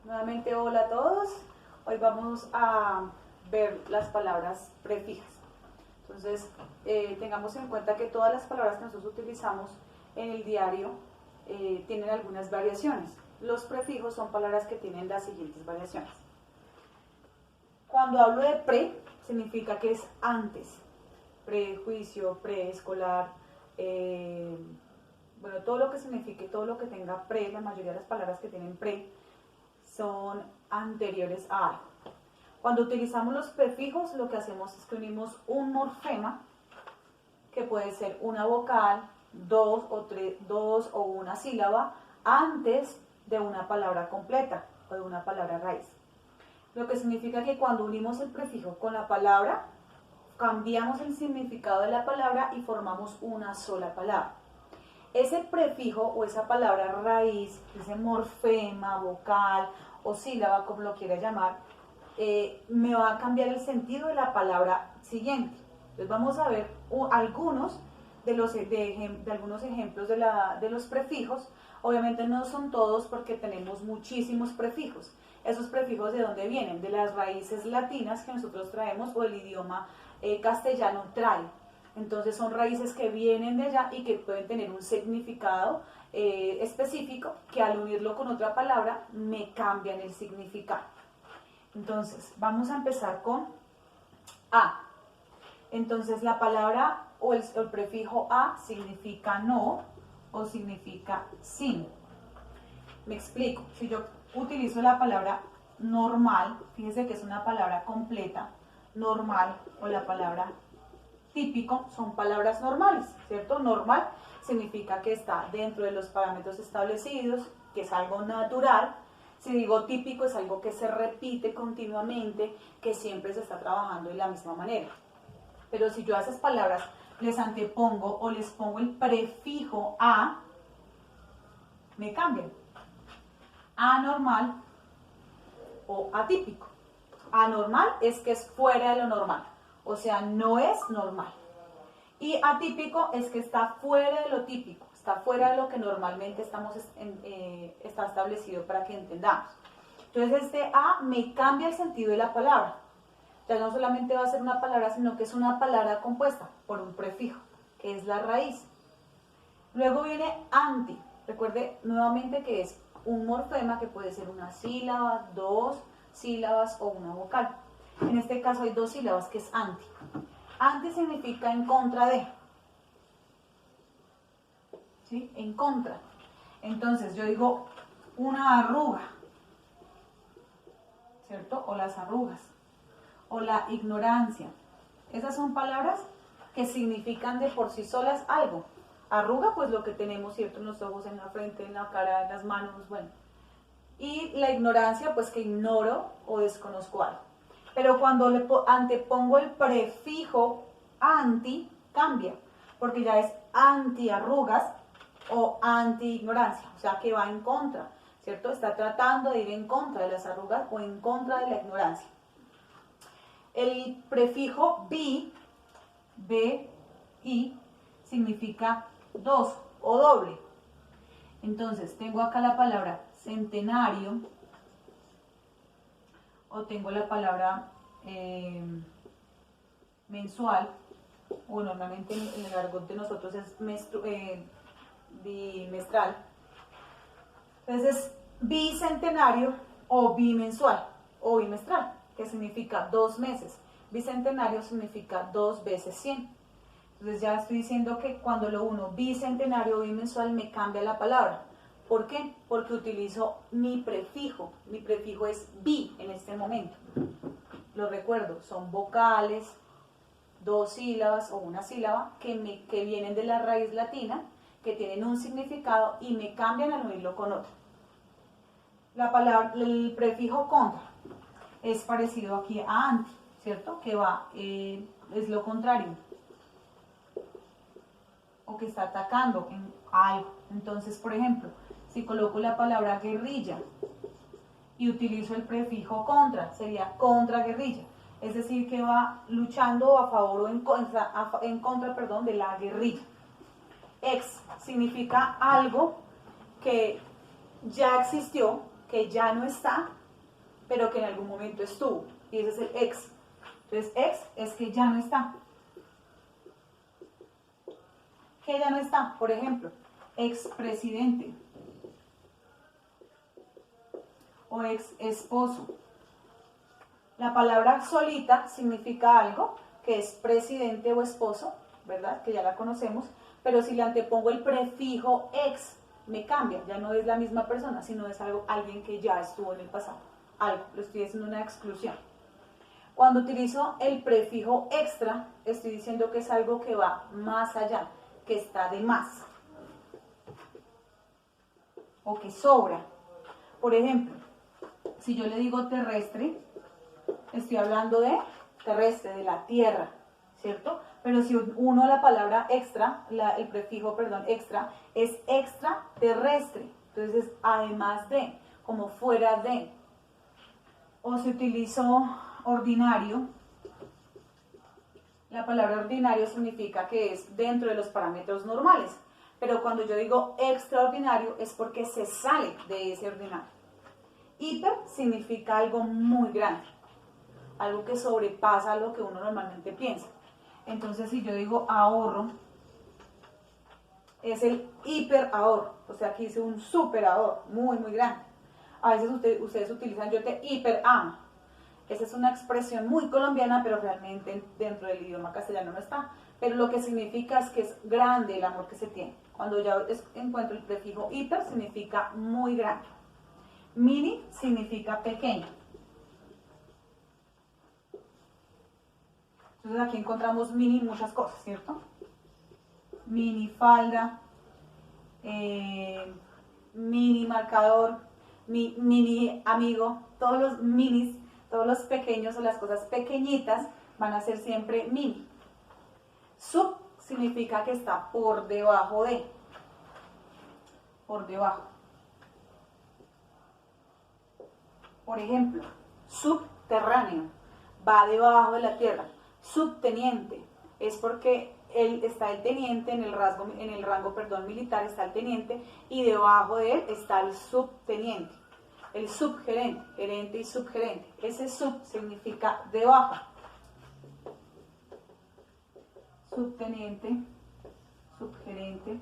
Nuevamente hola a todos. Hoy vamos a ver las palabras prefijas. Entonces, tengamos en cuenta que todas las palabras que nosotros utilizamos en el diario tienen algunas variaciones. Los prefijos son palabras que tienen las siguientes variaciones. Cuando hablo de pre, significa que es antes. Prejuicio, preescolar, bueno, todo lo que signifique, todo lo que tenga pre, la mayoría de las palabras que tienen pre, son anteriores a algo. Cuando utilizamos los prefijos, lo que hacemos es que unimos un morfema, que puede ser una vocal, dos o una sílaba, antes de una palabra completa o de una palabra raíz. Lo que significa que cuando unimos el prefijo con la palabra, cambiamos el significado de la palabra y formamos una sola palabra. Ese prefijo o esa palabra raíz, ese morfema, vocal o sílaba, como lo quiera llamar, me va a cambiar el sentido de la palabra siguiente. Entonces vamos a ver algunos algunos ejemplos de los prefijos. Obviamente no son todos porque tenemos muchísimos prefijos. Esos prefijos, ¿de dónde vienen? De las raíces latinas que nosotros traemos o el idioma castellano trae. Entonces son raíces que vienen de allá y que pueden tener un significado específico que al unirlo con otra palabra me cambian el significado. Entonces vamos a empezar con a. Entonces la palabra o el prefijo a significa no o significa sin. Me explico. Si yo utilizo la palabra normal, fíjense que es una palabra completa, normal, o la palabra típico, son palabras normales, ¿cierto? Normal significa que está dentro de los parámetros establecidos, que es algo natural. Si digo típico, es algo que se repite continuamente, que siempre se está trabajando de la misma manera. Pero si yo a esas palabras les antepongo o les pongo el prefijo a, me cambian. Anormal o atípico. Anormal es que es fuera de lo normal, o sea, no es normal. Y atípico es que está fuera de lo típico, está fuera de lo que normalmente está establecido para que entendamos. Entonces este a me cambia el sentido de la palabra. Ya no solamente va a ser una palabra, sino que es una palabra compuesta por un prefijo, que es la raíz. Luego viene anti. Recuerde nuevamente que es un morfema que puede ser una sílaba, dos sílabas o una vocal. En este caso hay dos sílabas, que es anti. Anti significa en contra de. ¿Sí? En contra. Entonces yo digo una arruga, ¿cierto? O las arrugas. O la ignorancia. Esas son palabras que significan de por sí solas algo. Arruga, pues lo que tenemos, ¿cierto? En los ojos, en la frente, en la cara, en las manos, bueno. Y la ignorancia, pues que ignoro o desconozco algo. Pero cuando le antepongo el prefijo anti, cambia, porque ya es anti-arrugas o anti-ignorancia, o sea que va en contra, ¿cierto? Está tratando de ir en contra de las arrugas o en contra de la ignorancia. El prefijo bi, significa dos o doble. Entonces, tengo acá la palabra centenario, o tengo la palabra mensual, o normalmente en el argot de nosotros es bimestral. Entonces, bicentenario o bimensual o bimestral, que significa 2 meses. Bicentenario significa 2 veces 100. Entonces ya estoy diciendo que cuando lo uno bicentenario o bimensual me cambia la palabra. ¿Por qué? Porque utilizo mi prefijo. Mi prefijo es bi en este momento. Lo recuerdo, son vocales, dos sílabas o una sílaba que vienen de la raíz latina, que tienen un significado y me cambian al unirlo con otro. El prefijo contra es parecido aquí a anti, ¿cierto? Que es lo contrario, o que está atacando en algo. Entonces, por ejemplo, si coloco la palabra guerrilla y utilizo el prefijo contra, sería contra guerrilla. Es decir, que va luchando a favor o en contra de la guerrilla. Ex significa algo que ya existió, que ya no está, pero que en algún momento estuvo, y ese es el ex. Entonces, ex es que ya no está. Que ya no está, por ejemplo, expresidente o ex esposo. La palabra solita significa algo, que es presidente o esposo, ¿verdad? Que ya la conocemos, pero si le antepongo el prefijo ex, me cambia, ya no es la misma persona, sino es algo, alguien que ya estuvo en el pasado, algo, lo estoy haciendo una exclusión. Cuando utilizo el prefijo extra, estoy diciendo que es algo que va más allá, que está de más, o que sobra. Por ejemplo, si yo le digo terrestre, estoy hablando de terrestre, de la tierra, ¿cierto? Pero si uno la palabra extra, el prefijo, perdón, extra, es extraterrestre. Entonces es además de, como fuera de. O si utilizo ordinario, la palabra ordinario significa que es dentro de los parámetros normales. Pero cuando yo digo extraordinario es porque se sale de ese ordinario. Hiper significa algo muy grande, algo que sobrepasa lo que uno normalmente piensa. Entonces, si yo digo ahorro, es el hiper ahorro, o sea, aquí hice un super ahorro, muy, muy grande. A veces ustedes utilizan yo te hiper amo. Esa es una expresión muy colombiana, pero realmente dentro del idioma castellano no está. Pero lo que significa es que es grande el amor que se tiene. Cuando ya encuentro el prefijo hiper, significa muy grande. Mini significa pequeño. Entonces aquí encontramos mini muchas cosas, ¿cierto? Mini falda, mini marcador, mini amigo, todos los minis, todos los pequeños o las cosas pequeñitas van a ser siempre mini. Sub significa que está por debajo de, por debajo. Por ejemplo, subterráneo, va debajo de la tierra. Subteniente, es porque está el teniente, en el rango militar está el teniente, y debajo de él está el subteniente. El subgerente, gerente y subgerente. Ese sub significa debajo. Subteniente, subgerente.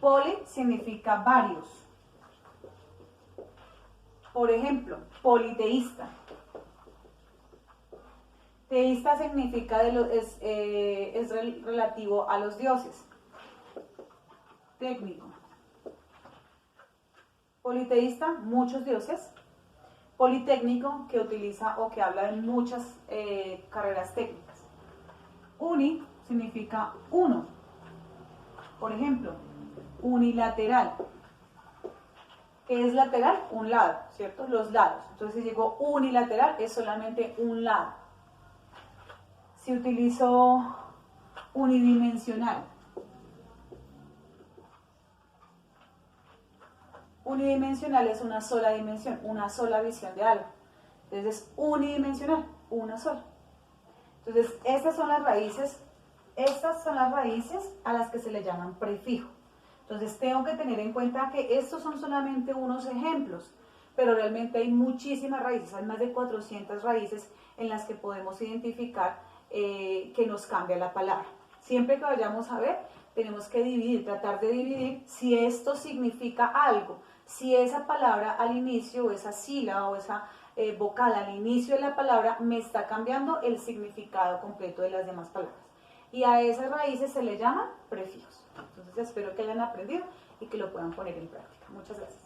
Poli significa varios. Por ejemplo, politeísta. Teísta significa es relativo a los dioses. Técnico. Politeísta, muchos dioses. Politécnico, que utiliza o que habla de muchas carreras técnicas. Uni significa uno. Por ejemplo, unilateral. ¿Qué es lateral? Un lado, ¿cierto? Los lados. Entonces, si digo unilateral, es solamente un lado. Si utilizo unidimensional. Unidimensional es una sola dimensión, una sola visión de algo. Entonces es unidimensional, una sola. Entonces estas son las raíces a las que se le llaman prefijo. Entonces tengo que tener en cuenta que estos son solamente unos ejemplos, pero realmente hay muchísimas raíces, hay más de 400 raíces en las que podemos identificar que nos cambia la palabra. Siempre que vayamos a ver, tenemos que dividir, tratar de dividir si esto significa algo, si esa palabra al inicio, o esa sílaba, o esa vocal al inicio de la palabra me está cambiando el significado completo de las demás palabras. Y a esas raíces se le llaman prefijos. Entonces espero que hayan aprendido y que lo puedan poner en práctica. Muchas gracias.